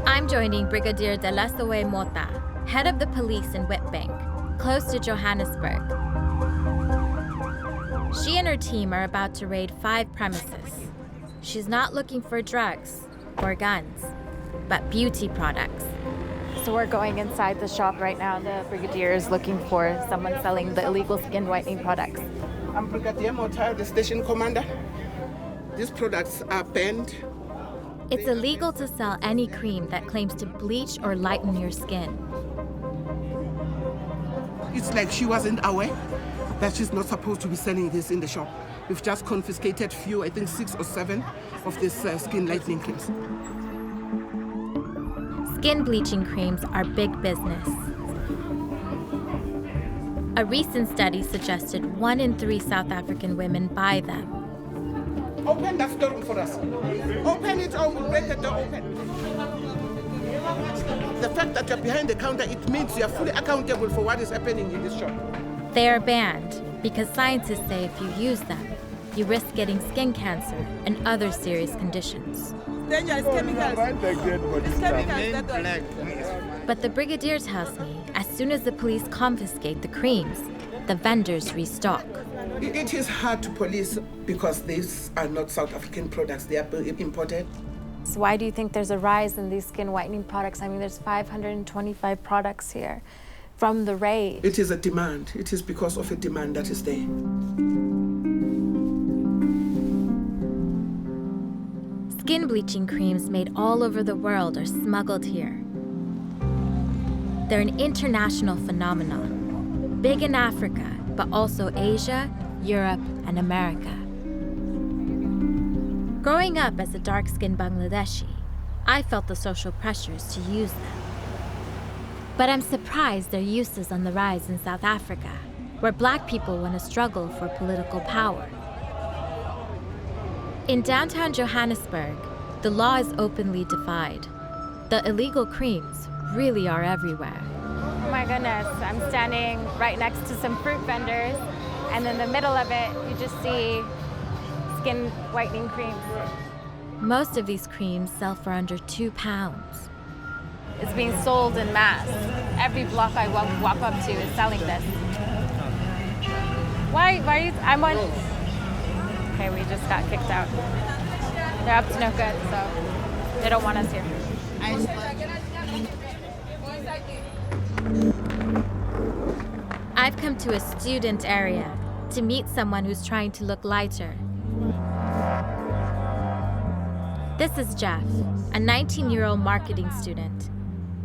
I'm joining Brigadier Delesoe Mota, head of the police in Witbank, close to Johannesburg. She and her team are about to raid 5 premises. She's not looking for drugs or guns, but beauty products. So we're going inside the shop right now. The Brigadier is looking for someone selling the illegal skin whitening products. I'm Brigadier Mota, the station commander. These products are banned. It's illegal to sell any cream that claims to bleach or lighten your skin. It's like she wasn't aware that she's not supposed to be selling this in the shop. We've just confiscated few, I think 6 or 7 of these skin lightening creams. Skin bleaching creams are big business. A recent study suggested 1 in 3 South African women buy them. Open that storeroom for us. Open it or we'll break the door open. The fact that you're behind the counter, it means you're fully accountable for what is happening in this shop. They are banned because scientists say if you use them, you risk getting skin cancer and other serious conditions. Dangerous chemicals. It's chemicals that But the Brigadier tells me as soon as the police confiscate the creams, the vendors restock. It is hard to police because these are not South African products, they are imported. So why do you think there's a rise in these skin whitening products? I mean, there's 525 products here from the raid. It is a demand. It is because of a demand that is there. Skin bleaching creams made all over the world are smuggled here. They're an international phenomenon, big in Africa, but also Asia, Europe, and America. Growing up as a dark-skinned Bangladeshi, I felt the social pressures to use them. But I'm surprised their use is on the rise in South Africa, where Black people want to struggle for political power. In downtown Johannesburg, the law is openly defied. The illegal creams really are everywhere. Oh my goodness, I'm standing right next to some fruit vendors, and in the middle of it, you just see skin whitening creams. Most of these creams sell for under £2. It's being sold in mass. Every block I walk up to is selling this. Why are you, I'm on, okay, we just got kicked out. They're up to no good, so they don't want us here. I've come to a student area to meet someone who's trying to look lighter. This is Jeff, a 19-year-old marketing student.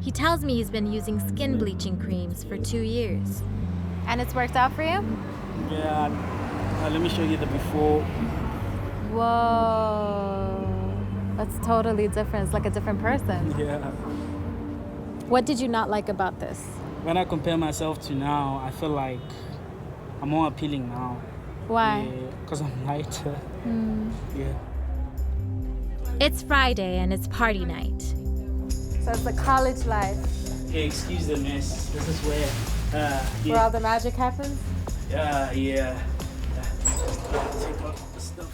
He tells me he's been using skin bleaching creams for 2 years. And it's worked out for you? Yeah, let me show you the before. Whoa, that's totally different. It's like a different person. Yeah. What did you not like about this? When I compare myself to now, I feel like I'm more appealing now. Why? Because I'm lighter. Yeah. It's Friday and it's party night. So it's the college life. Hey, excuse the mess. This is where... Where all the magic happens? Yeah.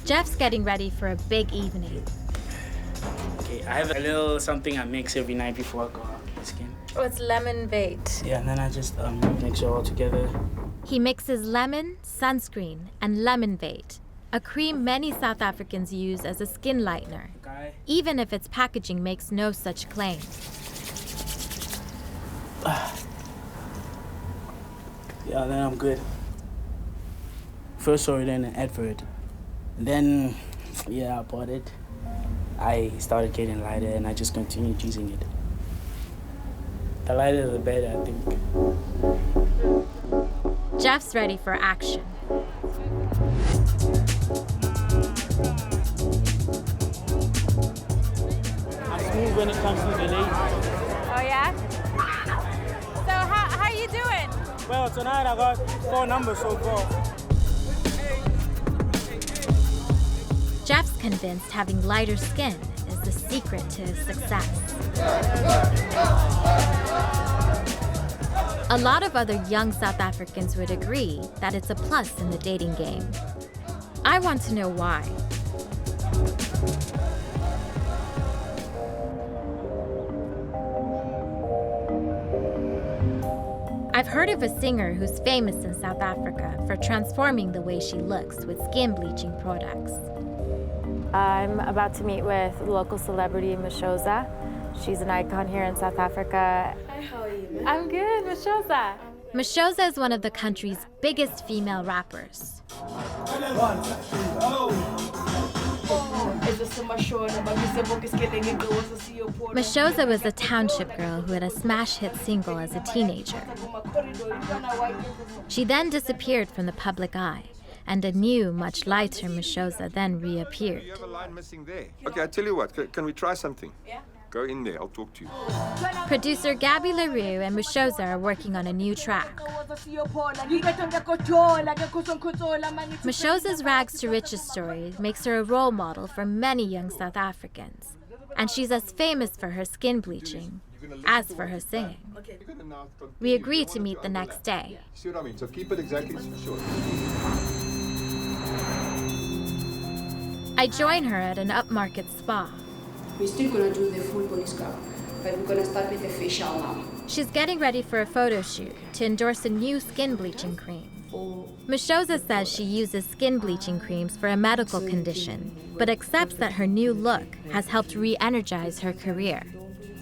Jeff's getting ready for a big evening. Okay, I have a little something I mix every night before I go out with skin. Oh, it's lemon bait. Yeah, and then I just mix it all together. He mixes lemon, sunscreen, and lemon bait, a cream many South Africans use as a skin lightener, even if its packaging makes no such claim. Yeah, then I'm good. First saw it in an advert. Then, I bought it. I started getting lighter and I just continued using it. The lighter the better, I think. Jeff's ready for action. I'm smooth when it comes to the ladies. Oh yeah? So how you doing? Well, tonight I got 4 numbers so far. Jeff's convinced having lighter skin is the secret to his success. A lot of other young South Africans would agree that it's a plus in the dating game. I want to know why. I've heard of a singer who's famous in South Africa for transforming the way she looks with skin bleaching products. I'm about to meet with local celebrity Mashoza. She's an icon here in South Africa. Hi, how are you, man? I'm good, Mashoza. Mashoza is one of the country's biggest female rappers. Mashoza was a township girl who had a smash hit single as a teenager. She then disappeared from the public eye, and a new, much lighter Mashoza then reappeared. You have a line missing there. Okay, I tell you what, can we try something? Yeah. Go in there, I'll talk to you. Producer Gabby LaRue and Mashoza are working on a new track. Mashoza's rags to riches story makes her a role model for many young South Africans. And she's as famous for her skin bleaching as for her singing. We agree to meet the next day. See what I mean? So keep it exactly short. I join her at an upmarket spa. We're still gonna do the full body scrub, but we're gonna start with the facial now. She's getting ready for a photo shoot to endorse a new skin bleaching cream. Mashoza says she uses skin bleaching creams for a medical condition, but accepts that her new look has helped re-energize her career.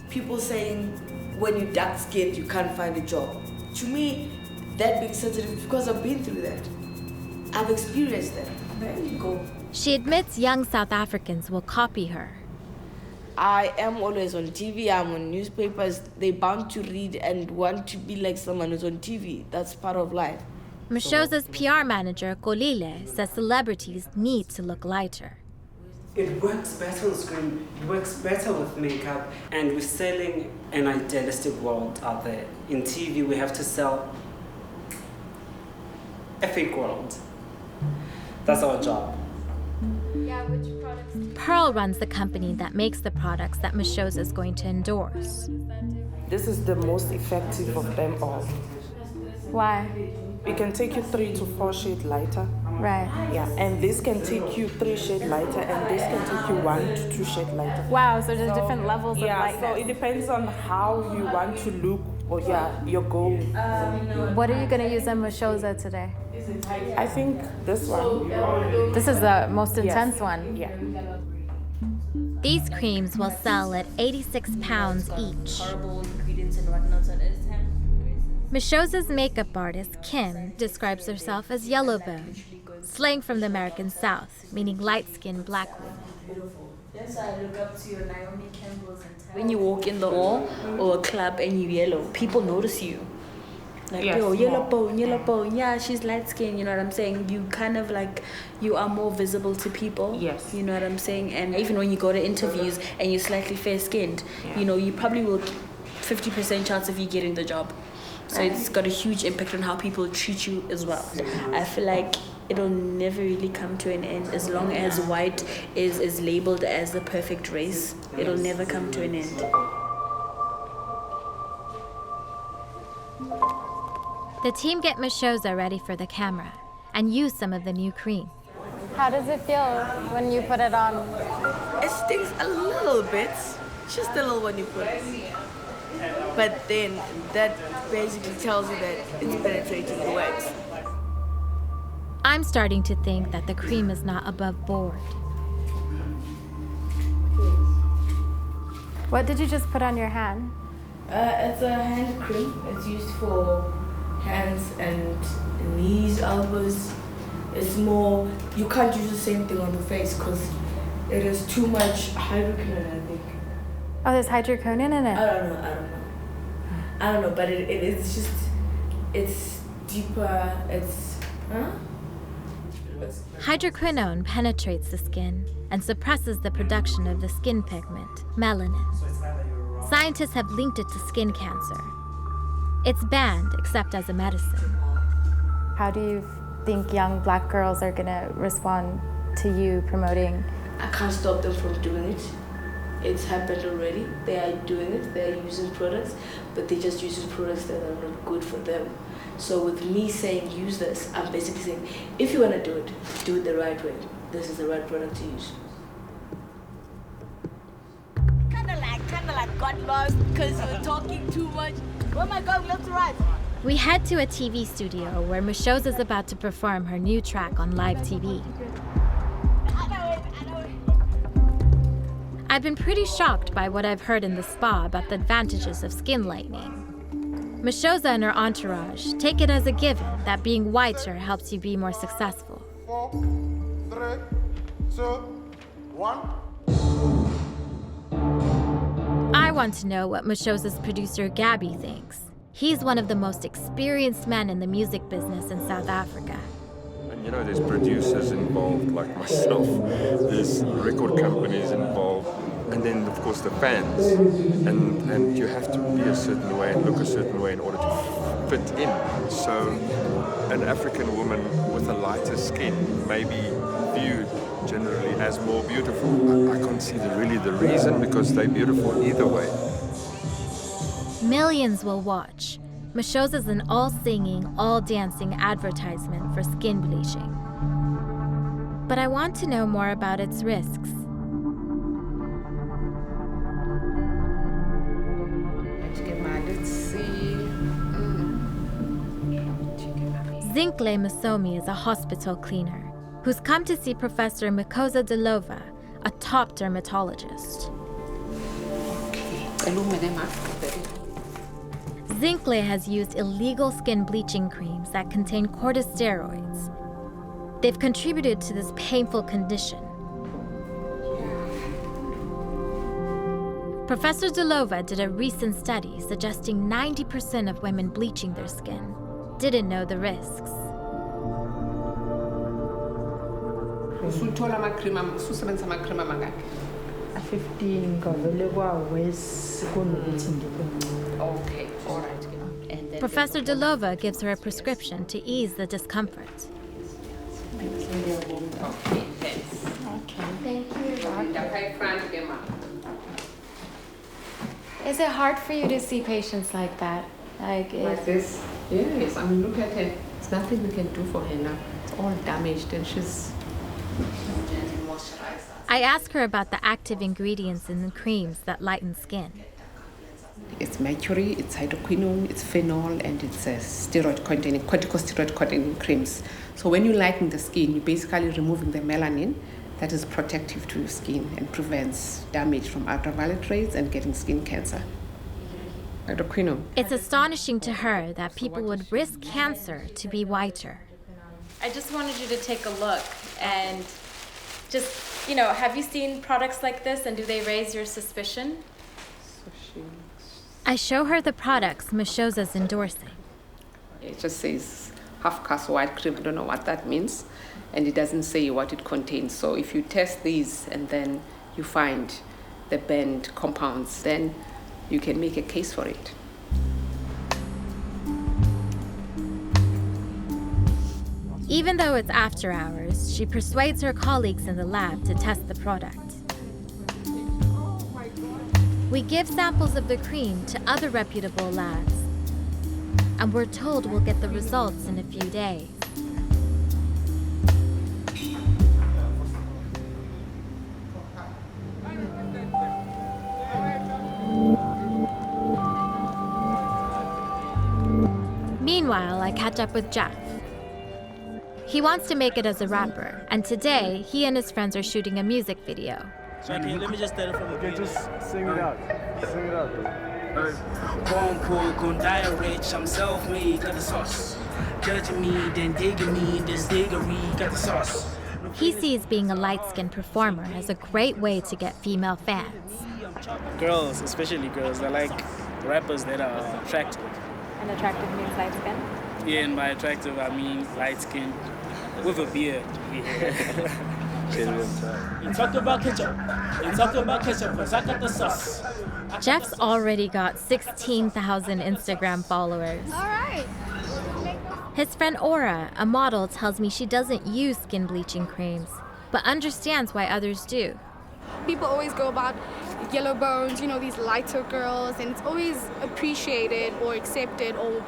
People saying when you're dark skinned you can't find a job. To me, that being sensitive because I've been through that. I've experienced that. There you go. She admits young South Africans will copy her. I am always on TV, I'm on newspapers. They're bound to read and want to be like someone who's on TV. That's part of life. Mashoza's PR manager, Kolile, says celebrities need to look lighter. It works better on screen, it works better with makeup, and we're selling an idealistic world out there. In TV, we have to sell a fake world. That's our job. Pearl runs the company that makes the products that Mashoza is going to endorse. This is the most effective of them all. Why? It can take you 3 to 4 shades lighter. Right. Yeah, and this can take you 3 shades lighter, and this can take you 1 to 2 shades lighter. Wow, so there's different levels of lightness. lightness. So it depends on how you want to look, or your goal. What are you going to use on Mashoza today? I think this one. This is the most intense one. Yeah. These creams will sell at 86 pounds each. Mashoza's makeup artist, Kim, describes herself as yellowbone, slang from the American South, meaning light-skinned black woman. Yes, I look up to your Naomi Campbell's and when you walk in the mall or a club and you're yellow, people notice you. Like, yes, yo, yellow bone, yeah, she's light skinned, you know what I'm saying? You kind of like, you are more visible to people. Yes. You know what I'm saying? And even when you go to interviews and you're slightly fair skinned, you know, you probably will 50% chance of you getting the job. So it's got a huge impact on how people treat you as well. I feel like it'll never really come to an end as long as white is labeled as the perfect race. It'll never come to an end. The team get Mashoza ready for the camera and use some of the new cream. How does it feel when you put it on? It stings a little bit, just a little when you put it. But then that basically tells you that it's penetrating the wax. I'm starting to think that the cream is not above board. What did you just put on your hand? It's a hand cream. It's used for hands and knees, elbows. It's more, you can't use the same thing on the face because it is too much hydroquinone, I think. Oh, there's hydroquinone in it? I don't know, but it's just, it's deeper, it's, Hydroquinone penetrates the skin and suppresses the production of the skin pigment, melanin. Scientists have linked it to skin cancer. It's banned except as a medicine. How do you think young black girls are going to respond to you promoting? I can't stop them from doing it. It's happened already. They are doing it. They are using products, but they're just using products that are not good for them. So with me saying use this, I'm basically saying, if you want to do it the right way. This is the right product to use. got lost because we were talking too much. Oh my God, left to right. We head to a TV studio where Mishoza is about to perform her new track on live TV. I've been pretty shocked by what I've heard in the spa about the advantages of skin lightening. Mishoza and her entourage take it as a given that being whiter helps you be more successful. 4, 3, 2, 1. I want to know what Mishoza's producer Gabby thinks. He's one of the most experienced men in the music business in South Africa. And you know, there's producers involved like myself, there's record companies involved, and then of course the fans. And you have to be a certain way and look a certain way in order to fit in. So an African woman with a lighter skin may be viewed generally as more beautiful. I can't see really the reason, because they're beautiful either way. Millions will watch. Mishoza's an all-singing, all-dancing advertisement for skin bleaching. But I want to know more about its risks. Let's see. Zinkle Masomi is a hospital cleaner who's come to see Professor Mikoza Delova, a top dermatologist. Zinkle has used illegal skin bleaching creams that contain corticosteroids. They've contributed to this painful condition. Professor Delova did a recent study suggesting 90% of women bleaching their skin didn't know the risks. Usuthola amakrima, ususebenzisa amakrima mangaki? 15 ngavele kwawes kunokuthi ngikwenze. Okay, all right. And then Professor Delova gives her a prescription to ease the discomfort. Okay, thanks. Okay. Thank you. Is it hard for you to see patients like that? Like this? Yes, I mean, look at her. There's nothing we can do for her now. It's all damaged and she's moisturized. I ask her about the active ingredients in the creams that lighten skin. It's mercury, it's hydroquinone, it's phenol, and it's corticosteroid-containing creams. So when you lighten the skin, you're basically removing the melanin that is protective to your skin and prevents damage from ultraviolet rays and getting skin cancer. Hydroquinone. It's astonishing to her that people would risk cancer to be whiter. I just wanted you to take a look and just, have you seen products like this, and do they raise your suspicion? I show her the products Mishoza's endorsing. It just says half-cast white cream. I don't know what that means. And it doesn't say what it contains. So if you test these and then you find the banned compounds, then you can make a case for it. Even though it's after hours, she persuades her colleagues in the lab to test the product. We give samples of the cream to other reputable labs, and we're told we'll get the results in a few days. Meanwhile, I catch up with Jeff. He wants to make it as a rapper, and today he and his friends are shooting a music video. Okay, let me just tell it from the beginning. Just sing it out. Sing it out. Born poor, gon' die rich, I'm self-made, got the sauce. Judging me, then digging me, this diggery, got the sauce. He sees being a light-skinned performer as a great way to get female fans. Girls, especially girls, they like rappers that are attractive. And attractive means light skin? Yeah, and by attractive, I mean light-skinned with a beard. Yeah. You talk about ketchup. You talk about ketchup, because I got the sauce. Jeff's already got 16,000 Instagram followers. All right. His friend Aura, a model, tells me she doesn't use skin bleaching creams, but understands why others do. People always go about yellow bones, these lighter girls, and it's always appreciated or accepted or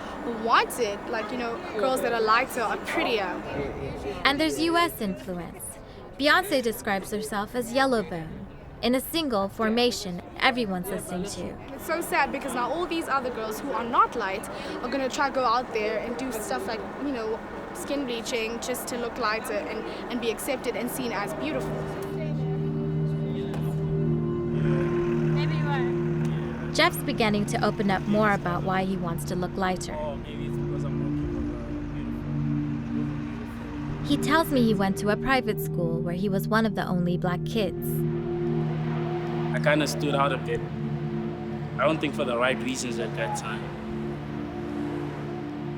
wanted. Like, girls that are lighter are prettier. And there's US influence. Beyoncé describes herself as yellow bone. In a single formation, everyone's listening to. It's so sad because now all these other girls who are not light are going to try to go out there and do stuff like, you know, skin bleaching just to look lighter and be accepted and seen as beautiful. Maybe you are. Jeff's beginning to open up more about why he wants to look lighter. He tells me he went to a private school where he was one of the only black kids. I kind of stood out a bit. I don't think for the right reasons at that time.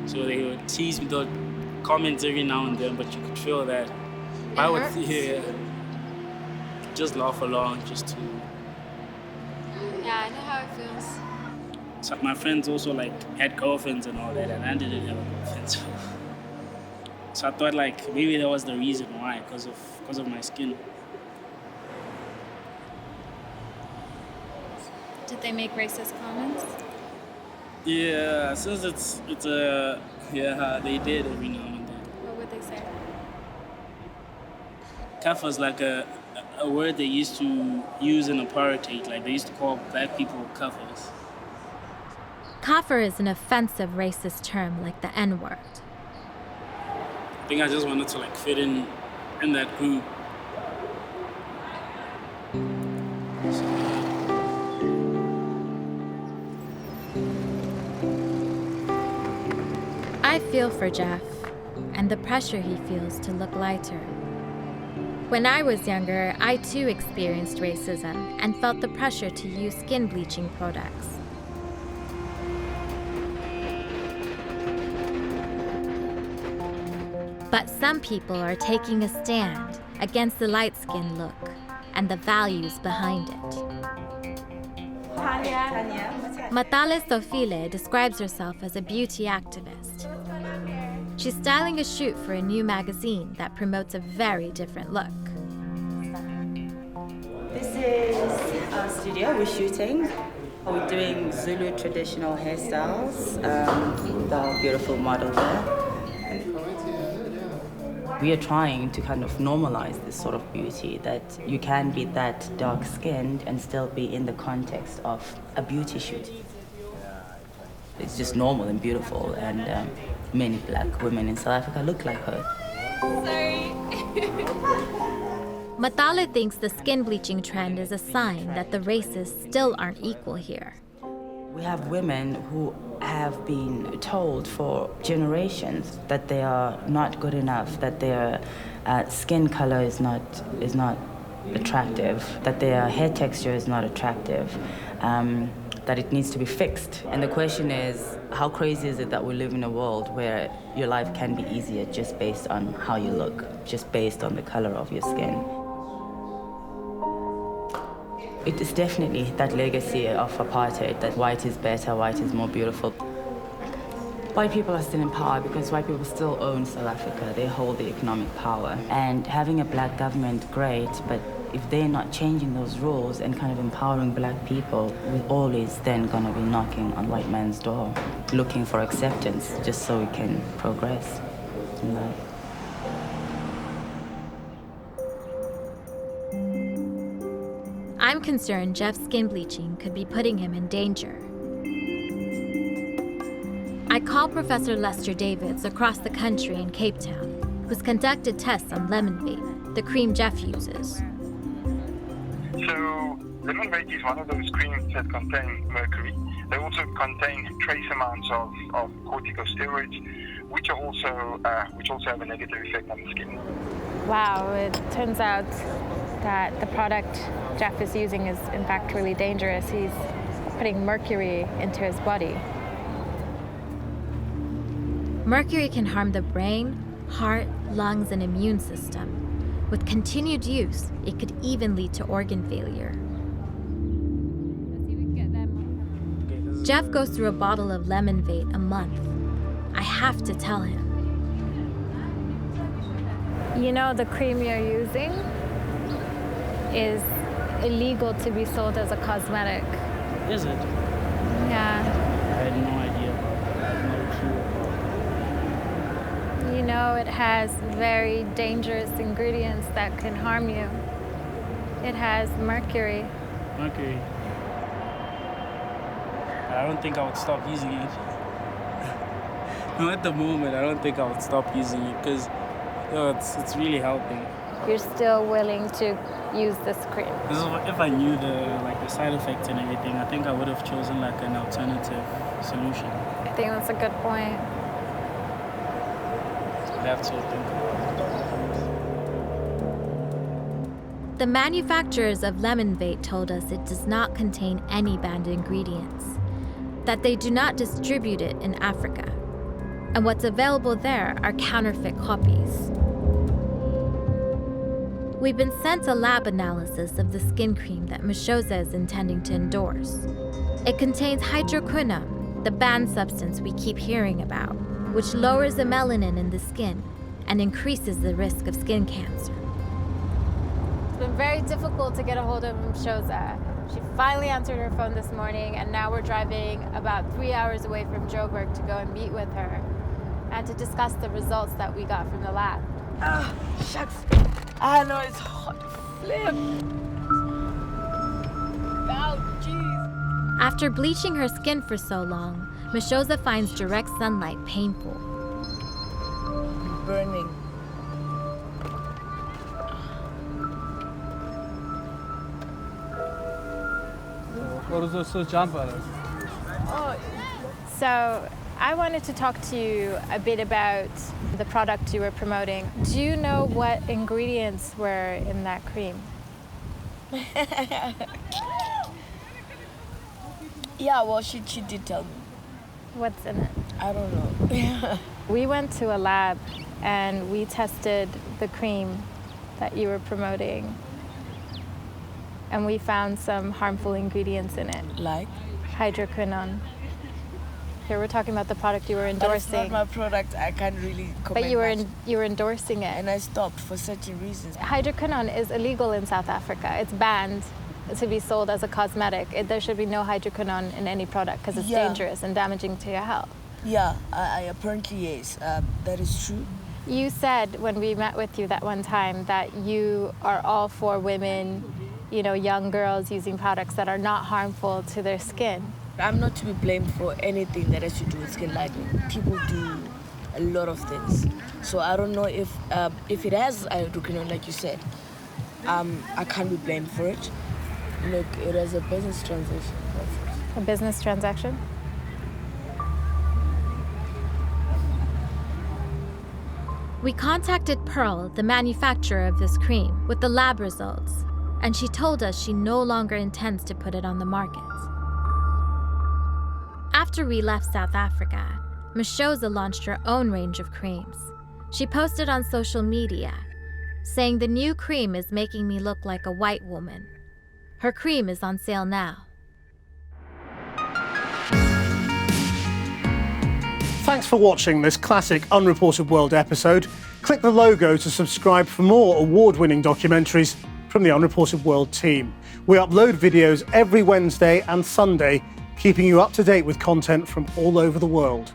So they would tease me, those comments every now and then, but you could feel that. I would just laugh along, just to. Yeah, I know how it feels. So my friends also like had girlfriends and all that, and I didn't have a girlfriend. So I thought like maybe that was the reason why, because of my skin. Did they make racist comments? Yeah, since it's they did every now and then. What would they say? Kafir is like a word they used to use in apartheid. Like they used to call black people kafirs. Kafir is an offensive racist term like the N-word. I think I just wanted to like fit in that group. I feel for Jeff and the pressure he feels to look lighter. When I was younger, I too experienced racism and felt the pressure to use skin bleaching products. But some people are taking a stand against the light-skinned look and the values behind it. Tania. Matale Sofile describes herself as a beauty activist. She's styling a shoot for a new magazine that promotes a very different look. This is our studio. We're shooting. We're doing Zulu traditional hairstyles. The beautiful model there. We are trying to kind of normalize this sort of beauty, that you can be that dark-skinned and still be in the context of a beauty shoot. It's just normal and beautiful, and many black women in South Africa look like her. Sorry. Matale thinks the skin bleaching trend is a sign that the races still aren't equal here. We have women who have been told for generations that they are not good enough, that their skin color is not attractive, that their hair texture is not attractive, that it needs to be fixed. And the question is, how crazy is it that we live in a world where your life can be easier just based on how you look, just based on the color of your skin? It is definitely that legacy of apartheid, that white is better, white is more beautiful. White people are still in power because white people still own South Africa. They hold the economic power. And having a black government, great, but if they're not changing those rules and kind of empowering black people, we're always then gonna be knocking on white man's door, looking for acceptance just so we can progress in life. I'm concerned Jeff's skin bleaching could be putting him in danger. I call Professor Lester Davids across the country in Cape Town, who's conducted tests on lemon vape, the cream Jeff uses. So, lemon vape is one of those creams that contain mercury. They also contain trace amounts of corticosteroids, which also have a negative effect on the skin. Wow, it turns out that the product Jeff is using is in fact really dangerous. He's putting mercury into his body. Mercury can harm the brain, heart, lungs, and immune system. With continued use, it could even lead to organ failure. Jeff goes through a bottle of lemon vape a month. I have to tell him. You know, the cream you're using is illegal to be sold as a cosmetic. Is it? Yeah. I had no idea. No clue. You know, it has very dangerous ingredients that can harm you. It has mercury. Mercury. I don't think I would stop using it. No, at the moment, I don't think I would stop using it because it's really helping. You're still willing to use this cream? If I knew the side effects and everything, I think I would have chosen like an alternative solution. I think that's a good point. I have to think about it. The manufacturers of Lemon Vape told us it does not contain any banned ingredients, that they do not distribute it in Africa, and what's available there are counterfeit copies. We've been sent a lab analysis of the skin cream that Mashoza is intending to endorse. It contains hydroquinone, the banned substance we keep hearing about, which lowers the melanin in the skin and increases the risk of skin cancer. It's been very difficult to get a hold of Mashoza. She finally answered her phone this morning, and now we're driving about 3 hours away from Joburg to go and meet with her and to discuss the results that we got from the lab. Ah, shucks. I know it's hot. Flip. Oh, jeez. After bleaching her skin for so long, Mashoza finds direct sunlight painful. Burning. So I wanted to talk to you a bit about the product you were promoting. Do you know what ingredients were in that cream? Yeah, well, she did tell me. What's in it? I don't know. We went to a lab and we tested the cream that you were promoting, and we found some harmful ingredients in it. Like? Hydroquinone. Here we're talking about the product you were endorsing. But it's not my product. I can't really comment. But you were endorsing it. And I stopped for certain reasons. Hydroquinone is illegal in South Africa. It's banned to be sold as a cosmetic. There should be no hydroquinone in any product because it's dangerous and damaging to your health. Yeah, I apparently yes. That is true. You said when we met with you that one time that you are all for women, young girls using products that are not harmful to their skin. I'm not to be blamed for anything that has to do with skin. Like, people do a lot of things. So I don't know if it has hydroquinone, like you said. I can't be blamed for it. Look, it is a business transaction. A business transaction? We contacted Pearl, the manufacturer of this cream, with the lab results, and she told us she no longer intends to put it on the market. After we left South Africa, Mashoza launched her own range of creams. She posted on social media, saying the new cream is making me look like a white woman. Her cream is on sale now. Thanks for watching this classic Unreported World episode. Click the logo to subscribe for more award-winning documentaries from the Unreported World team. We upload videos every Wednesday and Sunday, keeping you up to date with content from all over the world.